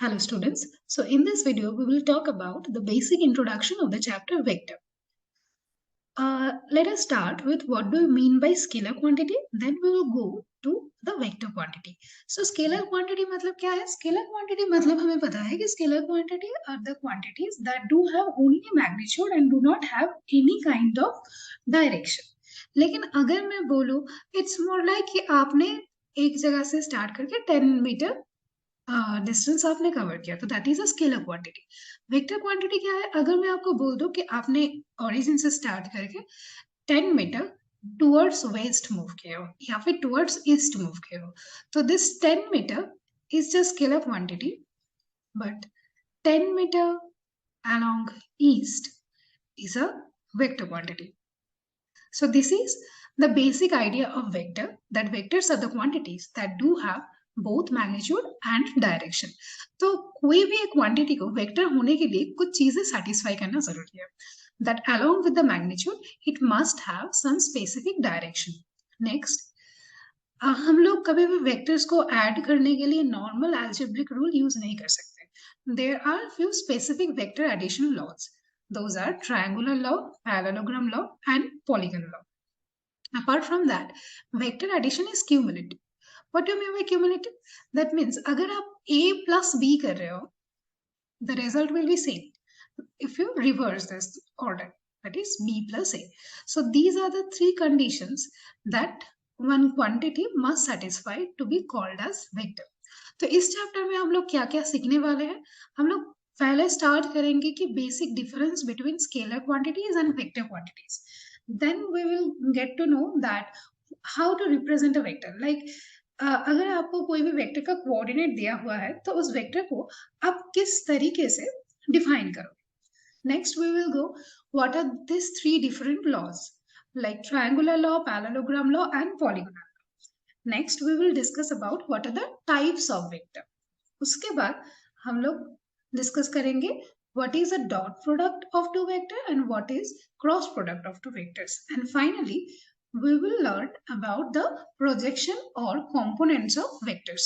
Hello students. So in this video we will talk about the basic introduction of the chapter vector. Let us start with what do you mean by scalar quantity, then we will go to the vector quantity. So scalar quantity मतलब क्या है? Scalar quantity मतलब हमें पता है कि scalar quantity are the quantities that do have only magnitude and do not have any kind of direction. लेकिन अगर मैं बोलूँ it's more like कि आपने एक जगह से स्टार्ट करके 10 मीटर डिस्टेंस आपने कवर किया तो that is a scalar quantity. Vector quantity क्या है? अगर मैं आपको बोल दूं कि आपने ओरिजिन से स्टार्ट करके 10 मीटर टुवर्ड्स वेस्ट मूव किए हो या फिर टुवर्ड्स ईस्ट मूव किए हो, तो this 10 metre is just scalar quantity, but 10 metre along east is a vector quantity. So this is the basic idea of vector, that vectors are the quantities that do have both magnitude and direction. तो कोई भी एक quantity को vector होने के लिए कुछ चीजें सेटिस्फाई करना जरूरी है. That along with the magnitude, it must have some specific direction. Next, हम लोग कभी भी वेक्टर्स को ऐड करने के लिए नॉर्मल अलजेब्रिक रूल यूज नहीं कर सकते. There are few specific vector addition laws. Those are triangular law, parallelogram law, and polygon law. Apart from that, vector addition is cumulative. What do you mean by cumulative? That means अगर आप a plus b कर रहे हो, the result will be same. If you reverse this order, that is b plus a. So these are the three conditions that one quantity must satisfy to be called as vector. तो इस chapter में हम लोग क्या क्या सीखने वाले हैं? हम लोग पहले स्टार्ट करेंगे कि basic difference between scalar quantities and vector quantities. Then we will get to know that how to represent a vector. Like अगर आपको कोई भी वेक्टर का कोऑर्डिनेट दिया हुआ है तो उस वेक्टर को आप किस तरीके से डिफाइन करोगे. Next we will go what are these three different laws like triangular law, parallelogram law and polygonal law. Next we will discuss about what are the types of vector. उसके बाद हम लोग डिस्कस करेंगे what is a dot product of two vector and what is cross product of two vectors. And finally, we will learn about the projection or components of vectors.